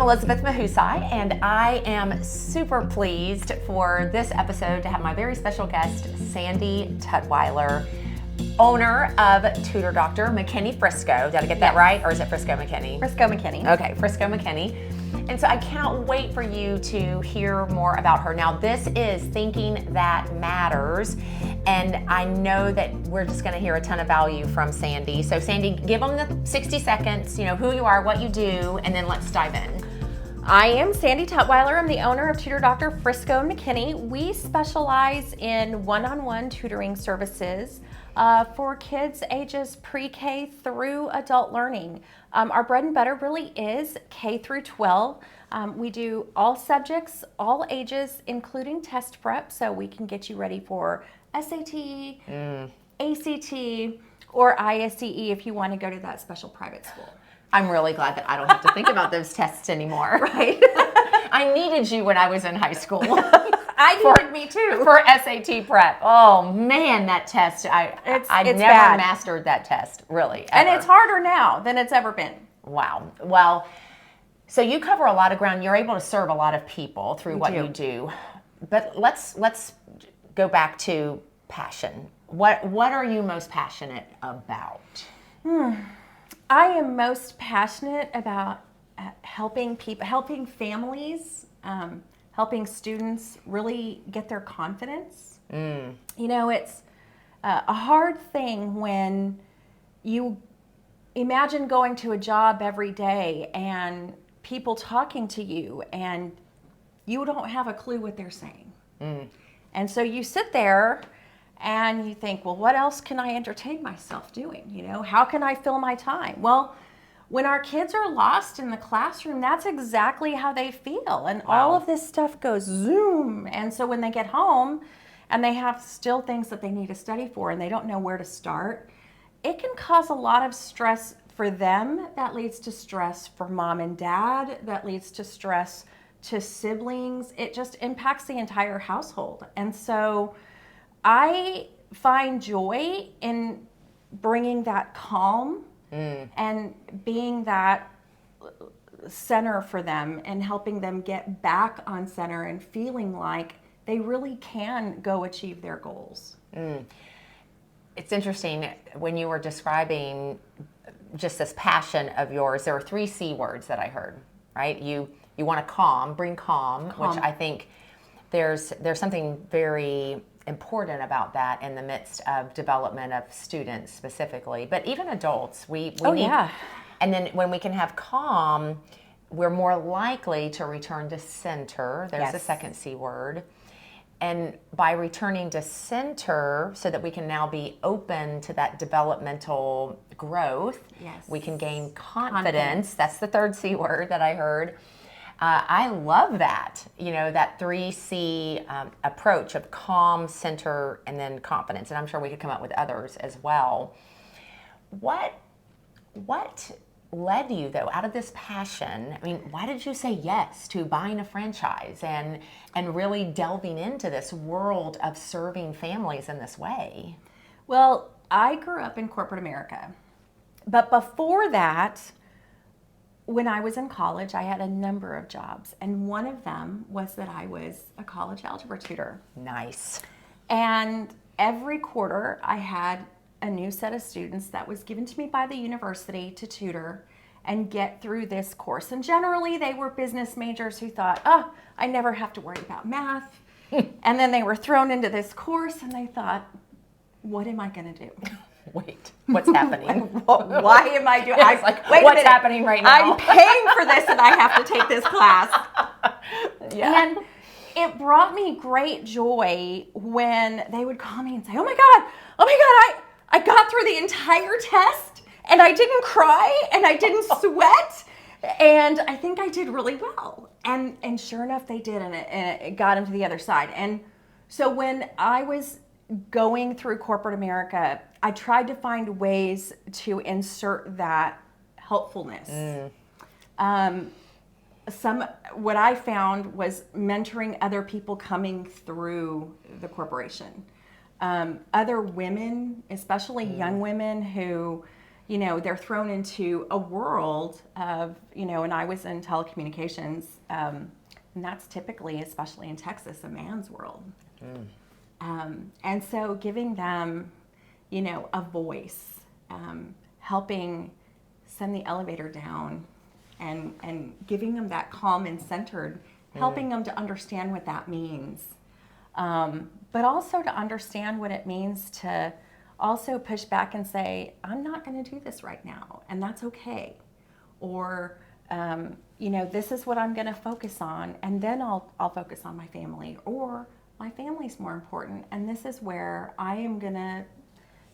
Elizabeth Mahusai, and I am super pleased for this episode to have my very special guest, Sandy Tutwiler, owner of Tutor Doctor McKinney Frisco. Did I get that right? Or is it Frisco McKinney? Frisco McKinney. Okay, Frisco McKinney. And so I cannot wait for you to hear more about her. Now, this is Thinking That Matters, and I know that we're just going to hear a ton of value from Sandy. So Sandy, give them the 60 seconds, who you are, what you do, and then let's dive in. I am Sandy Tutwiler. I'm the owner of Tutor Doctor Frisco McKinney. We specialize in one-on-one tutoring services for kids ages pre-K through adult learning. Our bread and butter really is K through 12. We do all subjects, all ages, including test prep, so we can get you ready for SAT, ACT, or ISCE if you want to go to that special private school. I'm really glad that I don't have to think about those tests anymore. Right? I needed you when I was in high school. I needed me too. For SAT prep. Oh man, that test. I it's never bad. mastered that test, really. And ever. it's harder now than it's ever been. Wow. Well, so you cover a lot of ground. You're able to serve a lot of people through what you do. But let's go back to passion. What are you most passionate about? I am most passionate about helping people, helping families, helping students really get their confidence. It's a hard thing when you imagine going to a job every day and people talking to you and you don't have a clue what they're saying. And so you sit there and you think, well, what else can I entertain myself doing? How can I fill my time? Well, when our kids are lost in the classroom, that's exactly how they feel. And all of this stuff goes zoom. And so when they get home and they have still things that they need to study for and they don't know where to start, it can cause a lot of stress for them. That leads to stress for mom and dad. That leads to stress to siblings. It just impacts the entire household. And so I find joy in bringing that calm and being that center for them and helping them get back on center and feeling like they really can go achieve their goals. It's interesting when you were describing just this passion of yours, there were 3 C words that I heard, right? You want to bring calm, which I think there's something very important about that in the midst of development of students specifically, but even adults, we need. And then when we can have calm, we're more likely to return to center. There's the second C word. And by returning to center so that we can now be open to that developmental growth, we can gain confidence. That's the third C word that I heard. I love that, that 3C approach of calm, center, and then confidence. And I'm sure we could come up with others as well. What led you, though, out of this passion? I mean, why did you say yes to buying a franchise and really delving into this world of serving families in this way? Well, I grew up in corporate America. But before that, when I was in college, I had a number of jobs, and one of them was that I was a college algebra tutor. Nice. And every quarter, I had a new set of students that was given to me by the university to tutor and get through this course. And generally, they were business majors who thought, I never have to worry about math. And then they were thrown into this course, and they thought, what am I going to do? Wait, what's happening? Why am I doing? It's like, what's happening right now? I'm paying for this, and I have to take this class. And it brought me great joy when they would call me and say, "Oh my God, I got through the entire test, and I didn't cry, and I didn't sweat, and I think I did really well." And sure enough, they did, and it got them to the other side. And so when I was going through corporate America, I tried to find ways to insert that helpfulness. What I found was mentoring other people coming through the corporation. Other women, especially young women who, they're thrown into a world of, and I was in telecommunications, and that's typically, especially in Texas, a man's world. And so giving them, a voice, helping send the elevator down and giving them that calm and centered, helping them to understand what that means. But also to understand what it means to also push back and say, I'm not going to do this right now, and that's okay. Or, this is what I'm going to focus on, and then I'll focus on my family. Or my family's more important, and this is where I am going to,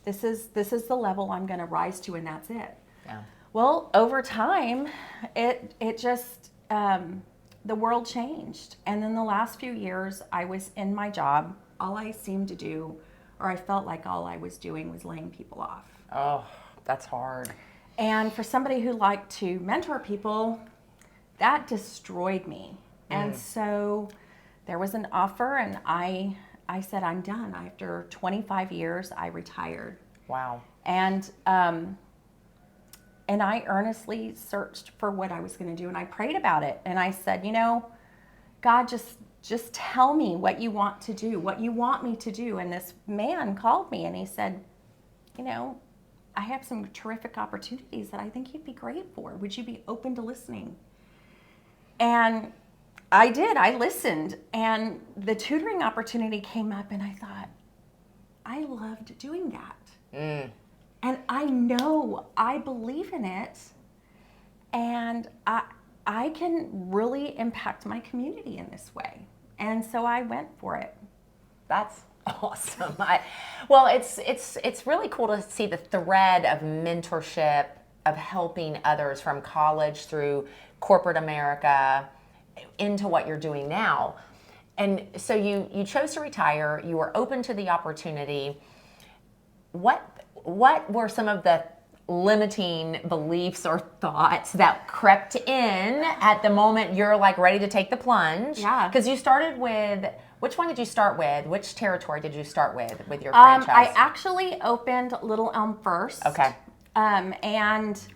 this is the level I'm going to rise to, and that's it. Yeah. Well, over time, it just, the world changed. And then the last few years, I was in my job. All I seemed to do, or I felt like all I was doing, was laying people off. Oh, that's hard. And for somebody who liked to mentor people, that destroyed me. And so there was an offer, and I said, I'm done. After 25 years, I retired. Wow. And I earnestly searched for what I was going to do, and I prayed about it. And I said, God, just tell me what you want to do, what you want me to do. And this man called me, and he said, I have some terrific opportunities that I think you'd be great for. Would you be open to listening? And I did. I listened, and the tutoring opportunity came up, and I thought, I loved doing that. And I know I believe in it, and I can really impact my community in this way. And so I went for it. That's awesome. Well, it's really cool to see the thread of mentorship, of helping others from college through corporate America into what you're doing now. And so you chose to retire. You were open to the opportunity. What were some of the limiting beliefs or thoughts that crept in at the moment you're like ready to take the plunge? Yeah. Because you started with, which one did you start with? Which territory did you start with your franchise? I actually opened Little Elm first. Okay. And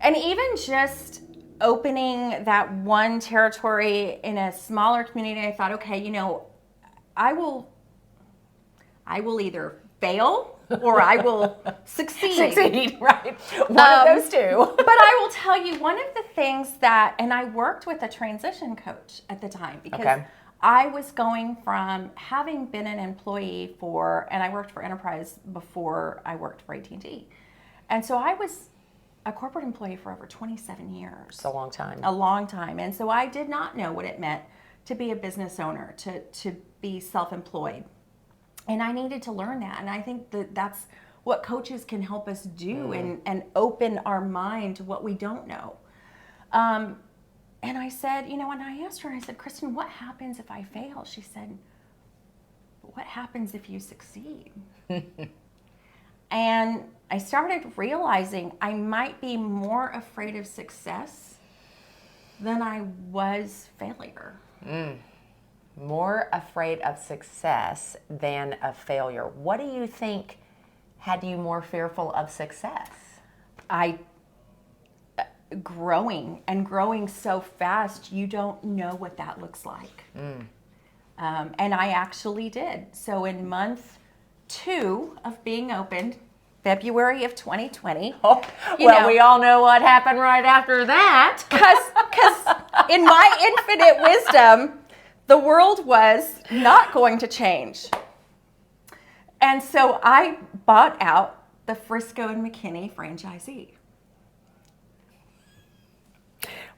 even just opening that one territory in a smaller community, I thought, okay, I will either fail or I will succeed. Right. One of those two. But I will tell you, one of the things and I worked with a transition coach at the time, because I was going from having been an employee and I worked for Enterprise before I worked for AT&T. And so I was a corporate employee for over 27 years. It's a long time. A long time. And so I did not know what it meant to be a business owner, to be self-employed. And I needed to learn that. And I think that's what coaches can help us do, and open our mind to what we don't know. And I said, and I asked her, and I said, Kristen, what happens if I fail? She said, what happens if you succeed? And I started realizing I might be more afraid of success than I was failure. More afraid of success than of failure. What do you think had you more fearful of success? Growing so fast, you don't know what that looks like. And I actually did. So in month 2 of being opened, February of 2020. We all know what happened right after that. Because in my infinite wisdom, the world was not going to change. And so I bought out the Frisco and McKinney franchisee.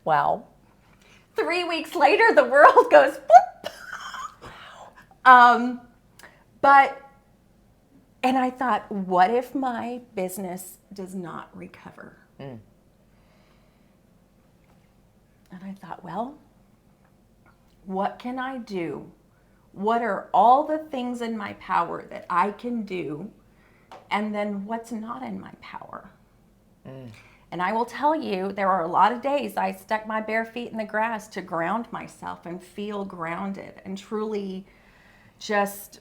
Wow. 3 weeks later, the world goes boop. And I thought, what if my business does not recover? And I thought, well, what can I do? What are all the things in my power that I can do? And then what's not in my power? And I will tell you, there are a lot of days I stuck my bare feet in the grass to ground myself and feel grounded and truly just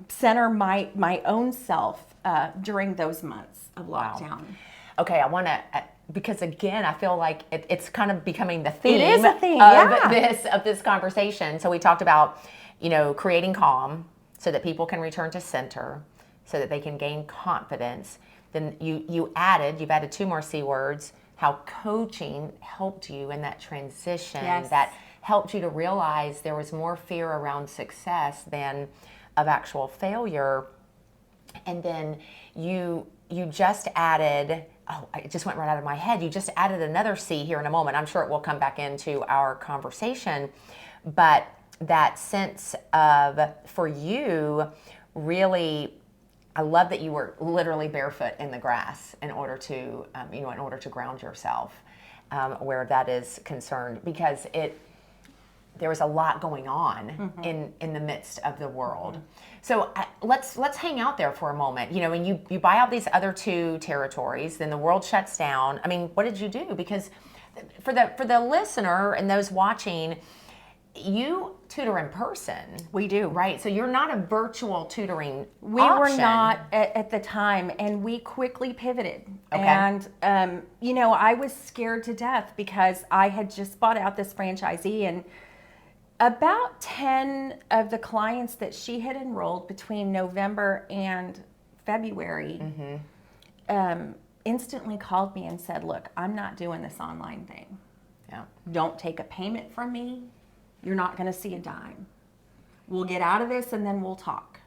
center my own self during those months of lockdown. Okay, I want to, because again, I feel like it's kind of becoming the theme, It is a theme, of this conversation. So we talked about, creating calm so that people can return to center, so that they can gain confidence. Then you've added 2 more C words, how coaching helped you in that transition, that helped you to realize there was more fear around success than of actual failure. And then you just added, it just went right out of my head. You just added another C here in a moment. I'm sure it will come back into our conversation. But that sense of, for you, really, I love that you were literally barefoot in the grass in order to, in order to ground yourself where that is concerned, because there was a lot going on in the midst of the world. So let's hang out there for a moment. And you buy out these other 2 territories, then the world shuts down. I mean, what did you do? Because for the listener and those watching, you tutor in person. We do. Right? So you're not a virtual tutoring We option. were not at the time, and we quickly pivoted. Okay. And, I was scared to death because I had just bought out this franchisee, and about 10 of the clients that she had enrolled between November and February instantly called me and said, look, I'm not doing this online thing. Yeah. Don't take a payment from me. You're not going to see a dime. We'll get out of this and then we'll talk.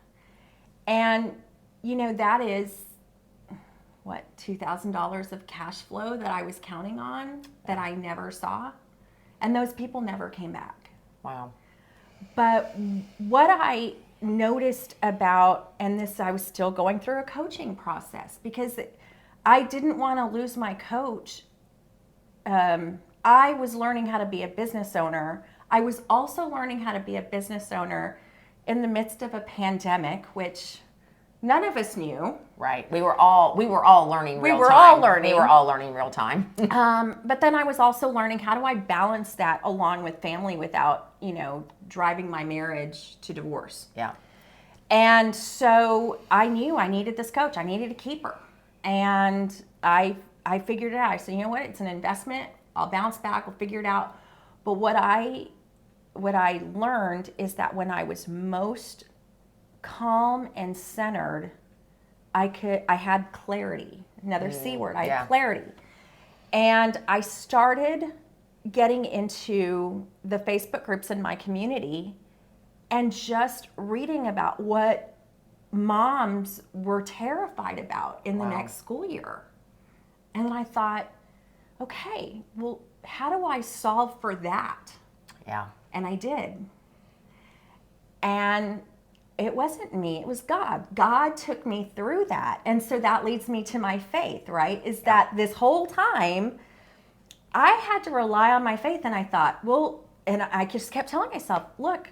And, that is, $2,000 of cash flow that I was counting on that I never saw. And those people never came back. Wow. But what I noticed about, and this, I was still going through a coaching process because I didn't want to lose my coach. I was learning how to be a business owner. I was also learning how to be a business owner in the midst of a pandemic, which none of us knew. Right. We were all learning real time. We were all learning. We were all learning real time. But then I was also learning, how do I balance that along with family without, driving my marriage to divorce? Yeah. And so I knew I needed this coach. I needed to keep her. And I figured it out. I said, you know what? It's an investment. I'll bounce back. We'll figure it out. But what I learned is that when I was most calm and centered, I had clarity. Another C word. I had clarity. And I started getting into the Facebook groups in my community and just reading about what moms were terrified about in the next school year. And I thought, okay, well, how do I solve for that? Yeah. And I did. And it wasn't me, it was God. God took me through that. And so that leads me to my faith, right? Is that this whole time, I had to rely on my faith. And I thought, well, and I just kept telling myself, look,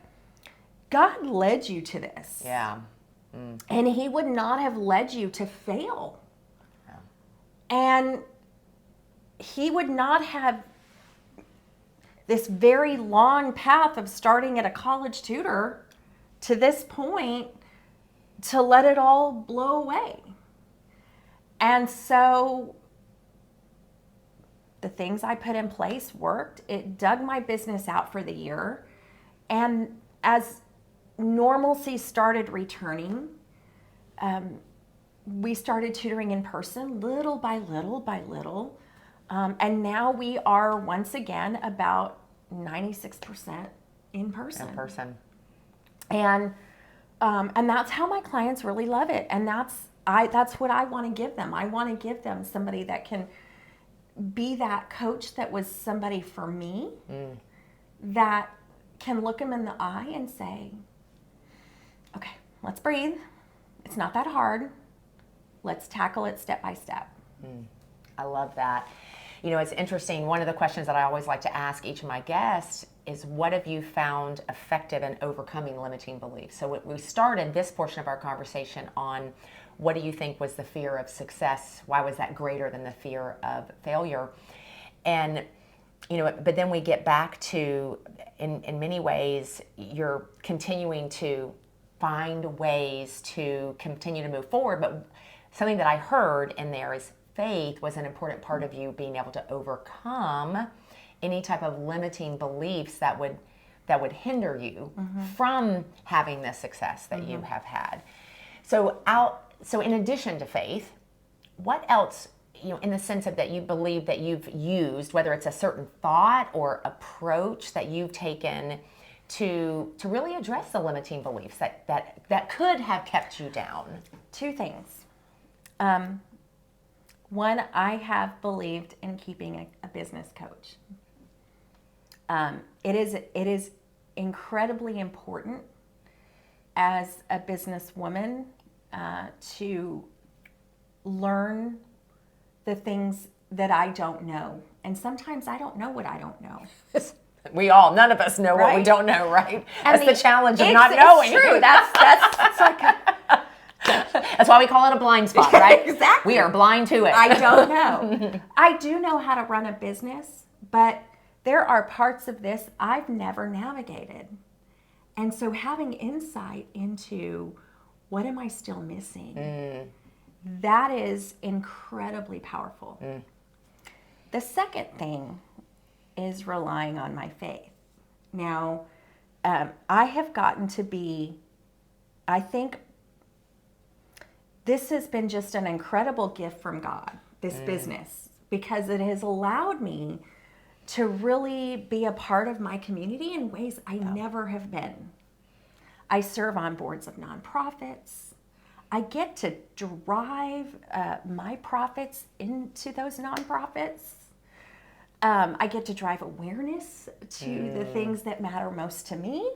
God led you to this. Yeah. And he would not have led you to fail. Yeah. And he would not have this very long path of starting at a college tutor to this point to let it all blow away. And so the things I put in place worked. It dug my business out for the year. And as normalcy started returning, we started tutoring in person little by little by little. And now we are once again about 96% in person. In person. And that's how my clients really love it. And that's what I want to give them. I want to give them somebody that can be that coach that was somebody for me, that can look them in the eye and say, okay, let's breathe. It's not that hard. Let's tackle it step by step. I love that. It's interesting. One of the questions that I always like to ask each of my guests is, what have you found effective in overcoming limiting beliefs? So we started this portion of our conversation on, what do you think was the fear of success? Why was that greater than the fear of failure? And, but then we get back to, in many ways, you're continuing to find ways to continue to move forward. But something that I heard in there is faith was an important part of you being able to overcome any type of limiting beliefs that would hinder you from having the success that you have had. So in addition to faith, what else, in the sense of that you believe that you've used, whether it's a certain thought or approach that you've taken to really address the limiting beliefs that could have kept you down? Two things. One, I have believed in keeping a business coach. It is incredibly important as a businesswoman to learn the things that I don't know. And sometimes I don't know what I don't know. None of us know what we don't know, right? And That's the challenge of not knowing. It's true. That's like that's why we call it a blind spot, right? Exactly. We are blind to it. I don't know. I do know how to run a business, but there are parts of this I've never navigated. And so having insight into what am I still missing, that is incredibly powerful. The second thing is relying on my faith. Now, I have gotten to be, I think this has been just an incredible gift from God, this business, because it has allowed me to really be a part of my community in ways I never have been. I serve on boards of nonprofits. I get to drive my profits into those nonprofits. I get to drive awareness to the things that matter most to me,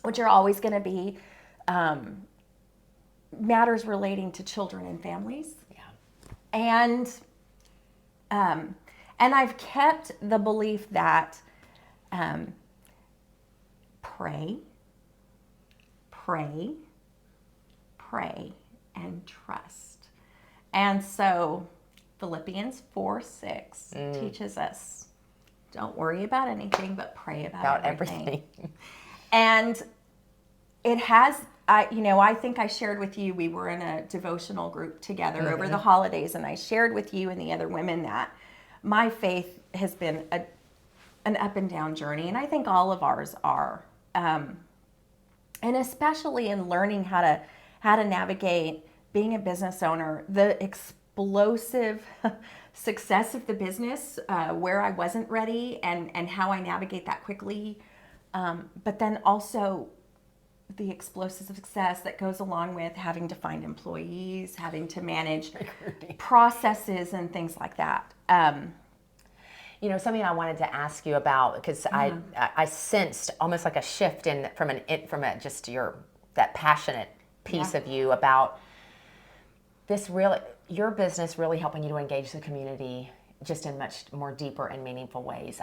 which are always going to be matters relating to children and families. And I've kept the belief that pray, and trust. And so Philippians 4:6 teaches us, don't worry about anything, but pray about everything. And it has, I think I shared with you, we were in a devotional group together over the holidays, and I shared with you and the other women that my faith has been an up and down journey, and I think all of ours are. And especially in learning how to navigate being a business owner, the explosive success of the business, where I wasn't ready, and how I navigate that quickly. But then also the explosive success that goes along with having to find employees, having to manage processes and things like that. Something I wanted to ask you about, because I sensed almost like a shift from that passionate piece of you about this your business really helping you to engage the community just in much more deeper and meaningful ways.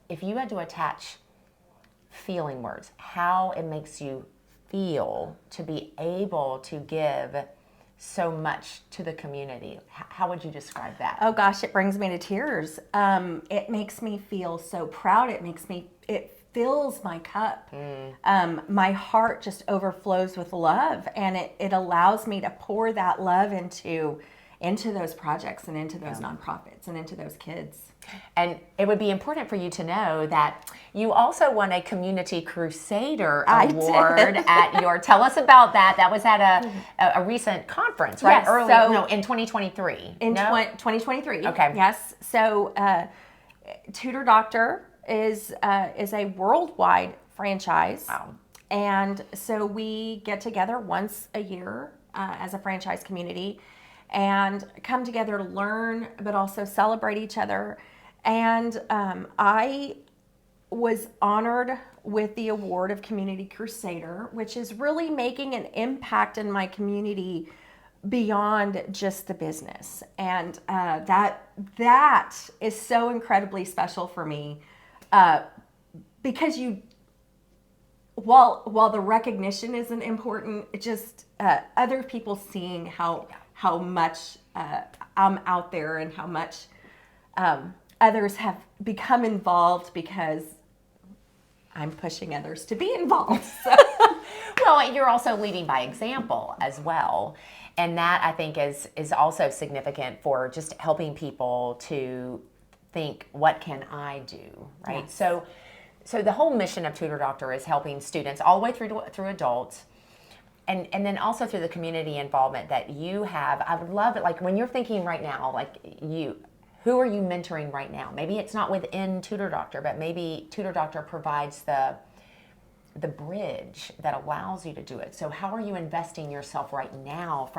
If you had to attach feeling words, how it makes you feel to be able to give so much to the community, how would you describe that? Oh gosh, it brings me to tears. It makes me feel so proud. It fills my cup. My heart just overflows with love, and it allows me to pour that love into those projects and into those nonprofits and into those kids. And it would be important for you to know that you also won a Community Crusader Award at your. Tell us about that. That was at a recent conference, right? Yes, in 2023. In 2023. Okay. Yes. So, Tutor Doctor is a worldwide franchise. Wow. And so we get together once a year as a franchise community and come together to learn, but also celebrate each other. And I was honored with the award of Community Crusader, which is really making an impact in my community beyond just the business. And that is so incredibly special for me, because while the recognition isn't important, it just other people seeing how much I'm out there and how much others have become involved because I'm pushing others to be involved. So. you're also leading by example as well. And that I think is also significant for just helping people to think, what can I do, right? Yes. So the whole mission of Tutor Doctor is helping students all the way through adults, and then also through the community involvement that you have. I would love it, like when you're thinking right now, who are you mentoring right now? Maybe it's not within Tutor Doctor, but maybe Tutor Doctor provides the bridge that allows you to do it. So how are you investing yourself right now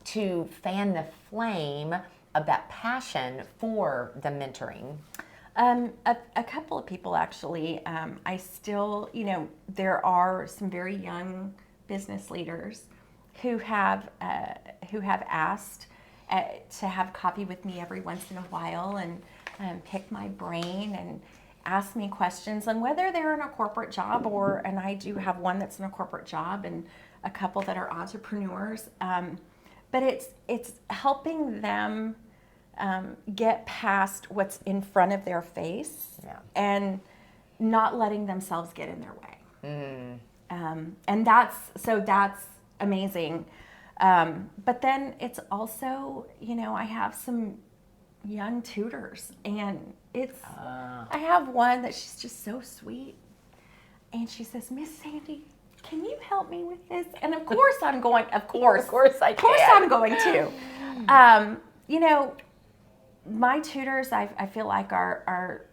to fan the flame of that passion for the mentoring? A couple of people actually. I still, there are some very young business leaders who have asked to have coffee with me every once in a while and pick my brain and ask me questions on whether they're in a corporate job and I do have one that's in a corporate job and a couple that are entrepreneurs. But it's helping them get past what's in front of their face and not letting themselves get in their way. And that's amazing. But then it's also, I have some young tutors, and I have one that she's just so sweet, and she says, Miss Sandy, can you help me with this? And of course I'm going, of course I can. Of course I'm going to. My tutors, I feel like are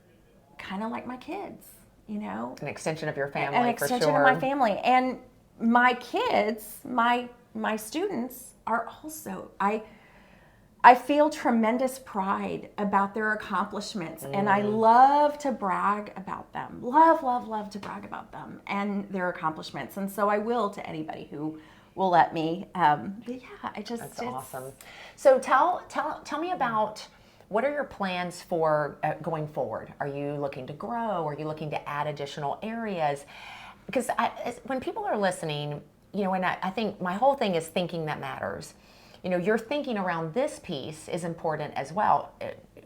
kind of like my kids, An extension of your family, an for extension sure. of my family. And my kids, my students are also, I feel tremendous pride about their accomplishments, and I love to brag about them. Love to brag about them and their accomplishments. And so I will to anybody who will let me. But yeah, That's awesome. So tell me about, what are your plans for going forward? Are you looking to grow? Are you looking to add additional areas? Because when people are listening, and I think my whole thing is thinking that matters. Your thinking around this piece is important as well.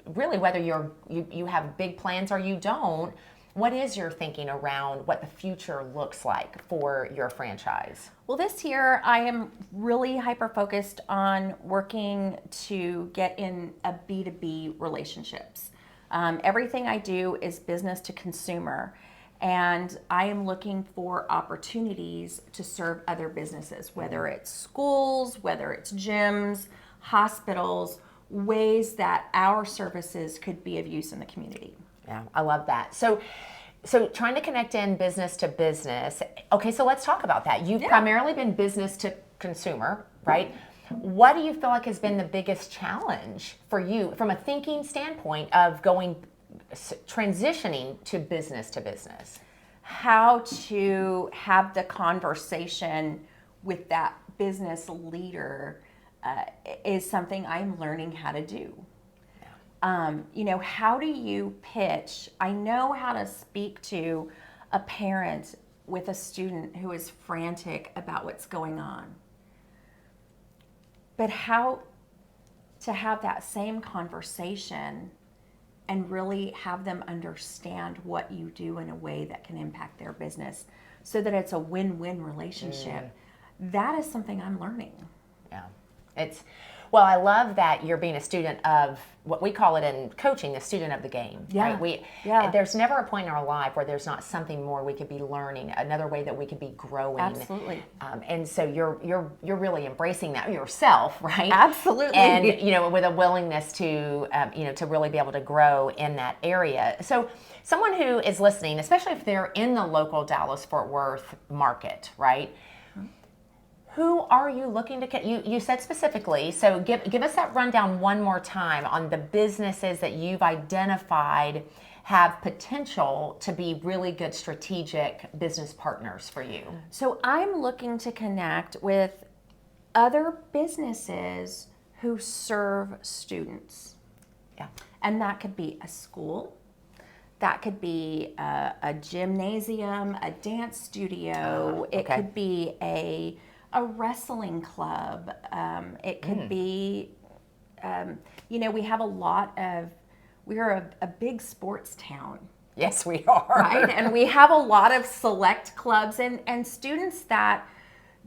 Really, whether you have big plans or you don't, what is your thinking around what the future looks like for your franchise? Well, this year I am really hyper-focused on working to get in a B2B relationships. Everything I do is business to consumer, and I am looking for opportunities to serve other businesses, whether it's schools, whether it's gyms, hospitals, ways that our services could be of use in the community. Yeah, I love that. So trying to connect in business to business. Okay, so let's talk about that. You've primarily been business to consumer, right? What do you feel like has been the biggest challenge for you from a thinking standpoint of transitioning to business? How to have the conversation with that business leader is something I'm learning how to do. How do you pitch? I know how to speak to a parent with a student who is frantic about what's going on. But how to have that same conversation and really have them understand what you do in a way that can impact their business so that it's a win-win relationship. That is something I'm learning. Yeah. Well, I love that you're being a student of what we call it in coaching, the student of the game. Yeah. Right? There's never a point in our life where there's not something more we could be learning, another way that we could be growing. Absolutely. And so you're really embracing that yourself, right? Absolutely. And with a willingness to to really be able to grow in that area. So someone who is listening, especially if they're in the local Dallas-Fort Worth market, right? Who are you looking to get? You said specifically, so give us that rundown one more time on the businesses that you've identified have potential to be really good strategic business partners for you. So I'm looking to connect with other businesses who serve students. Yeah. And that could be a school, that could be a gymnasium, a dance studio, it could be a wrestling club. It could be, we have we're a big sports town. Yes, we are. Right? And we have a lot of select clubs and students that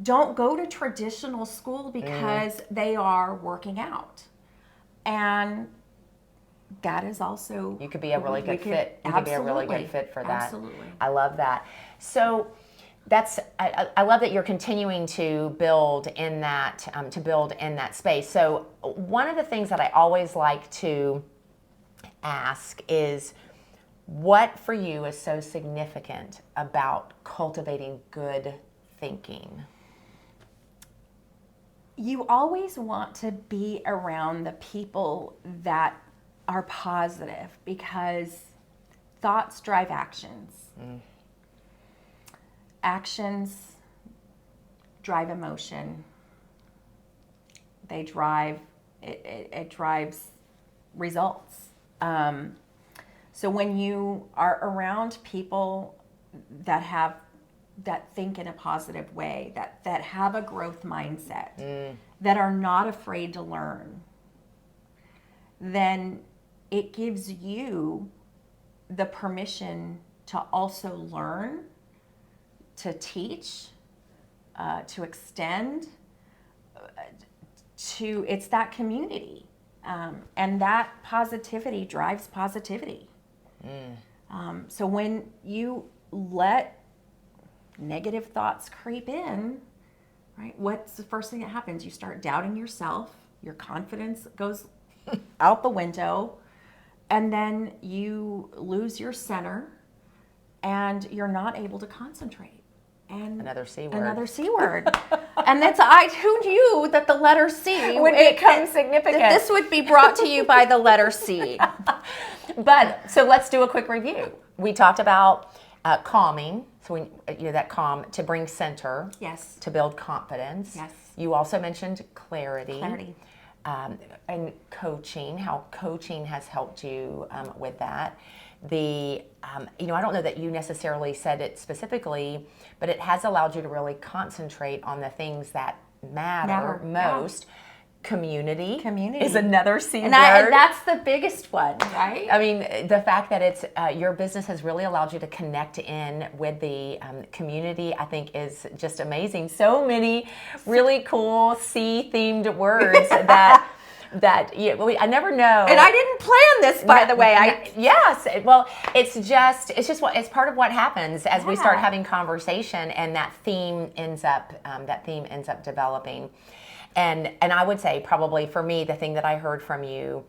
don't go to traditional school because they are working out. And that is also... You could be a really good fit. You could be a really good fit for that. Absolutely. I love that. So I love that you're continuing to build in that space. So one of the things that I always like to ask is, what for you is so significant about cultivating good thinking? You always want to be around the people that are positive, because thoughts drive actions. Actions drive emotion. They drive, it drives results. So when you are around people that think in a positive way, that have a growth mindset, that are not afraid to learn, then it gives you the permission to also learn, to teach, to extend, it's that community. And that positivity drives positivity. So when you let negative thoughts creep in, right, what's the first thing that happens? You start doubting yourself, your confidence goes out the window, and then you lose your center and you're not able to concentrate. And another C word. And who knew that the letter C would become significant? This would be brought to you by the letter C. But so let's do a quick review. We talked about calming, so that calm to bring center. Yes. To build confidence. Yes. You also mentioned clarity. And coaching, how coaching has helped you with that. I don't know that you necessarily said it specifically, but it has allowed you to really concentrate on the things that matter most. Yeah. Community is another C word. And that's the biggest one, right? I mean, the fact that it's your business has really allowed you to connect in with the community, I think, is just amazing. So many really cool C-themed words that I never know. And I didn't plan this, by the way. Yes. Well, it's part of what happens as we start having conversation, and that theme ends up developing. And I would say probably for me, the thing that I heard from you,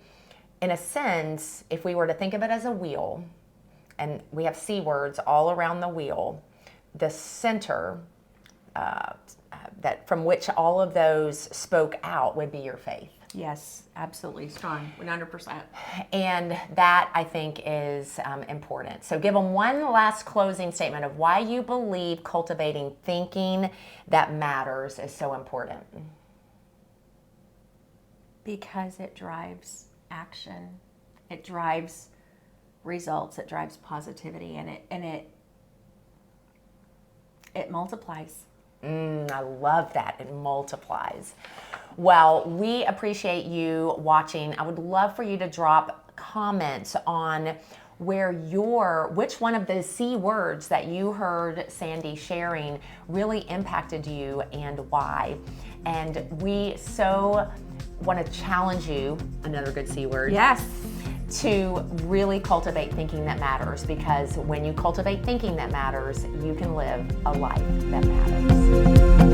in a sense, if we were to think of it as a wheel, and we have C words all around the wheel, the center that from which all of those spoke out would be your faith. Yes, absolutely. Strong, 100%. And that, I think, is important. So give them one last closing statement of why you believe cultivating thinking that matters is so important. Because it drives action, it drives results, it drives positivity, and it multiplies. I love that. It multiplies. Well, we appreciate you watching. I would love for you to drop comments on which one of the C words that you heard Sandy sharing really impacted you and why. And we so want to challenge you, another good C word. Yes. To really cultivate thinking that matters, because when you cultivate thinking that matters, you can live a life that matters.